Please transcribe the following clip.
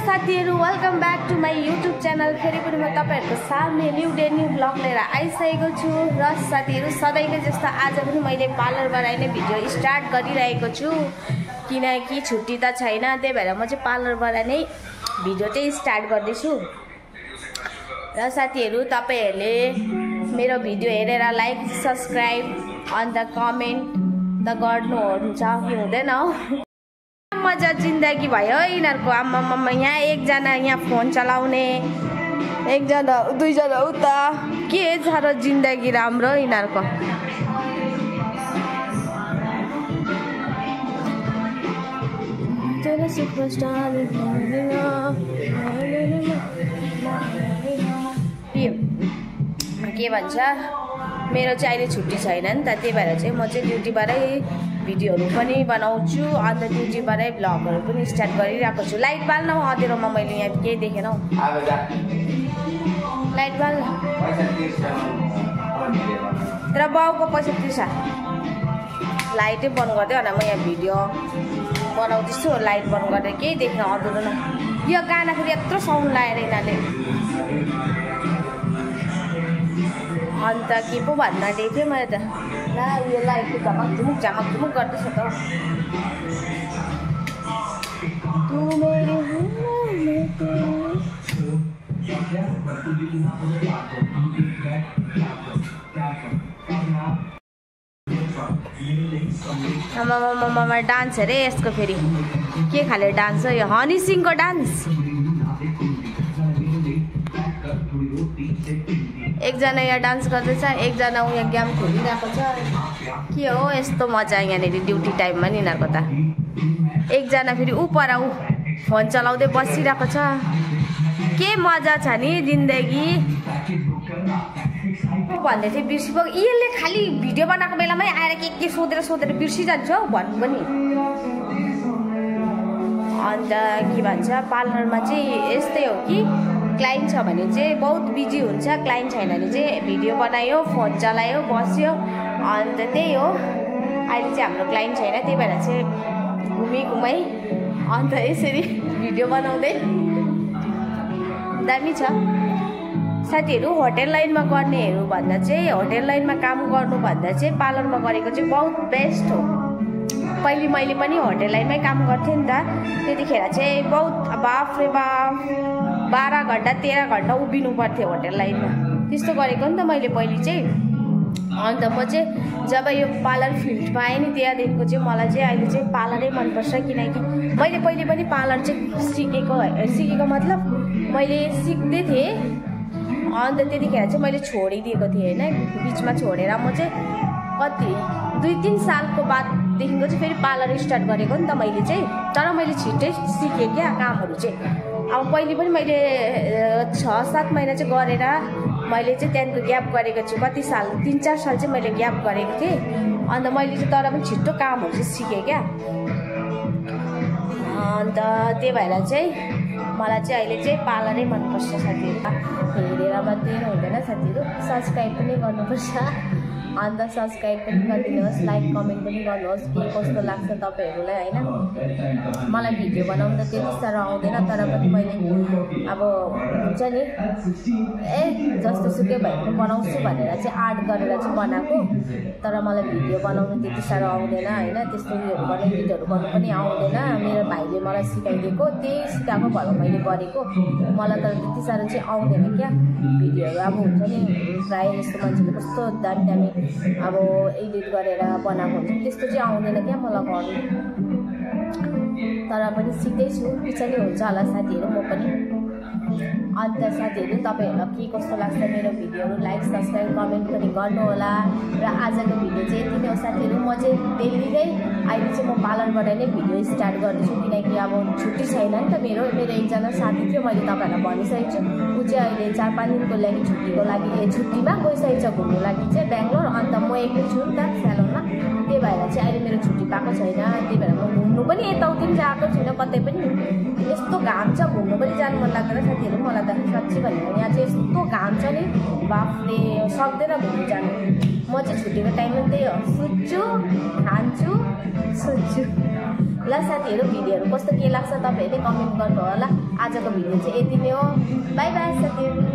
साथीहरु, welcome back to my YouTube channel. फेरि पनि म तपाईहरुको सामने न्यू डे न्यू ब्लग लिएर आइसकेको छु। र साथीहरु, सधैँको जस्तो आज पनि मैले पार्लरबाट नै भिडियो स्टार्ट गरिरहेको छु, किनकि छुट्टी त छैन। त्यही भएर म चाहिँ पार्लरबाट नै भिडियो चाहिँ स्टार्ट गर्दैछु। र साथीहरु, तपाईहरुले मेरो भिडियो हेरेर लाइक सब्स्क्राइब अन्त कमेन्ट त गर्नुहुन्छ कि हुँदैन? मजा जिन्दगी भयो यिनीहरूको। आम्मामा, यहाँ एकजना यहाँ फोन चलाउने, एकजना दुईजना उता, के छ र जिन्दगी राम्रो यिनीहरूको। के भन्छ, मेरो चाहिँ अहिले छुट्टी छैन नि त, त्यही भएर चाहिँ म चाहिँ ड्युटीबाटै भिडियोहरू पनि बनाउँछु, अन्त ड्युटीबाटै भ्लगहरू पनि स्टार्ट गरिरहेको छु। लाइट बाल्न अँधेरोमा मैले यहाँ केही देखेन हौ। लाइट बाल्न र बाउको पैसा तिर्छ। लाइटै बन्द गरिदियो होला, म यहाँ भिडियो बनाउँदैछु, लाइट बन्द गरेर केही देख्न अँधेरो न। यो गाना फेरि यत्रो साउन्ड लगाएर यिनीहरूले। अन्त के पो भन्न आँटेको थिएँ मैले त, ला उयो लाइटको झमक झुमुक गर्दैछ त। आमामामा डान्स अरे यसको। फेरि के खाले डान्स हो यो? हनी सिंहको डान्स। एकजना यहाँ डान्स गर्दैछ, एकजना यहाँ गेम खेलिरहेको छ। के हो यस्तो मजा यहाँनिर ड्युटी टाइममा नि यिनीहरूको त। एकजना फेरि ऊ पर ऊ फोन चलाउँदै बसिरहेको छ। के मजा छ नि जिन्दगी भन्दै थिएँ। बिर्सिपो यसले खालि भिडियो बनाएको बेलामै आएर के सोधेर बिर्सिजान्छ हौ भन्नु पनि। अन्त के भन्छ, पार्लरमा चाहिँ यस्तै हो कि क्लाइन्ट छ भने चाहिँ बहुत बिजी हुन्छ, क्लाइन्ट छैन भने चाहिँ भिडियो बनायो, फोन चलायो, बस्यो। अन्त त्यही हो, अहिले चाहिँ हाम्रो क्लाइन्ट छैन, त्यही भएर चाहिँ घुमाइ अन्त यसरी भिडियो बनाउँदै दामी छ। साथीहरू, होटेल लाइनमा गर्नेहरू भन्दा चाहिँ, होटेल लाइनमा काम गर्नुभन्दा चाहिँ पार्लरमा गरेको चाहिँ बहुत बेस्ट हो। पहिले मैले पनि होटेल लाइनमै काम गर्थेँ नि त, त्यतिखेर चाहिँ बहुत बाफ रे बाफ 12 घन्टा 13 घन्टा उभिनु पर्थ्यो होटेल लाइनमा। त्यस्तो गरेको नि त मैले पहिले चाहिँ। अन्त म चाहिँ जब यो पार्लर फिल्डमा आएँ नि, त्यहाँदेखिको चाहिँ मलाई चाहिँ अहिले चाहिँ पार्लरै मनपर्छ। किनकि मैले पहिले पनि पार्लर चाहिँ सिकेको मतलब मैले सिक्दै थिएँ। अन्त त्यतिखेर चाहिँ मैले छोडिदिएको थिएँ होइन, बिचमा छोडेर म चाहिँ कति 2-3 सालको बाददेखिको चाहिँ फेरि पार्लर स्टार्ट गरेको नि त मैले चाहिँ। तर मैले छिट्टै सिकेँ क्या कामहरू चाहिँ। अब पहिले पनि मैले 6-7 महिना चाहिँ गरेर मैले चाहिँ त्यहाँदेखिको ग्याप गरेको छु। कति साल, 3-4 साल चाहिँ मैले ग्याप गरेको थिएँ। अन्त मैले चाहिँ तर पनि छिट्टो कामहरू चाहिँ सिकेँ क्या। अन्त त्यही भएर चाहिँ मलाई चाहिँ अहिले चाहिँ पार्लरै मनपर्छ। साथीहरू हेरेर मात्रै हुँदैन साथीहरू, सब्सक्राइब पनि गर्नुपर्छ। अन्त सब्सक्राइब पनि गरिदिनुहोस्, लाइक कमेन्ट पनि गर्नुहोस् के कस्तो लाग्छ तपाईँहरूलाई होइन। मलाई भिडियो बनाउनु त त्यति साह्रो आउँदैन, तर पनि मैले अब हुन्छ नि जस्तो सुकै भए पनि बनाउँछु भनेर चाहिँ आर्ट गरेर चाहिँ बनाएको। तर मलाई भिडियो बनाउनु त्यति साह्रो आउँदैन होइन, त्यस्तो उयोहरू गर्ने एडिटहरू गर्नु पनि आउँदैन। मेरो भाइले मलाई सिकाइदिएको, त्यही सिकाएको भएर मैले गरेको। मलाई तर त्यति साह्रो चाहिँ आउँदैन क्या भिडियोहरू। अब हुन्छ नि प्रायः जस्तो मान्छेले कस्तो दामी दामी अब एडिट गरेर बनाएको हुन्छ, त्यस्तो चाहिँ आउँदैन क्या मलाई गर्नु। तर पनि सिक्दैछु, पछाडि हुन्छ होला साथीहरू म पनि। अन्त साथीहरू, तपाईँहरूलाई के कस्तो लाग्छ मेरो भिडियोहरू लाइक सब्सक्राइब कमेन्ट पनि गर्नुहोला। र आजको भिडियो चाहिँ यति नै हो साथीहरू। म चाहिँ डेली नै अहिले चाहिँ म पार्लरबाट नै भिडियो स्टार्ट गर्दैछु, किनकि अब छुट्टी छैन नि त मेरो एकजना साथी थियो, मैले तपाईँहरूलाई भनिसकेको छु। ऊ चाहिँ अहिले 4-5 दिनको लागि छुट्टीमा गइसकेको छ घुम्नु लागि चाहिँ बेङ्गलोर। अन्त म एक्लै छु नि त स्यालोनमा, त्यही भएर चाहिँ अहिले मेरो छुट्टी पाएको छैन। त्यही भएर म घुम्नु पनि यताउति पनि गएको छुइनँ कतै पनि। यस्तो घाम छ, घुम्नु पनि जानु मन लाग्दैन साथीहरू मलाई त। साँच्ची भनेर यहाँ चाहिँ यस्तो घाम छ नि, बाफले सक्दैन घुम्नु जानु। म चाहिँ छुट्टीको टाइममा त्यही हो, सुत्छु, खान्छु, सुत्छु। ल साथीहरू भिडियोहरू कस्तो के लाग्छ तपाईँहरूले कमेन्ट गर्नु होला। आजको भिडियो चाहिँ यति नै हो। बाई बाई साथीहरू।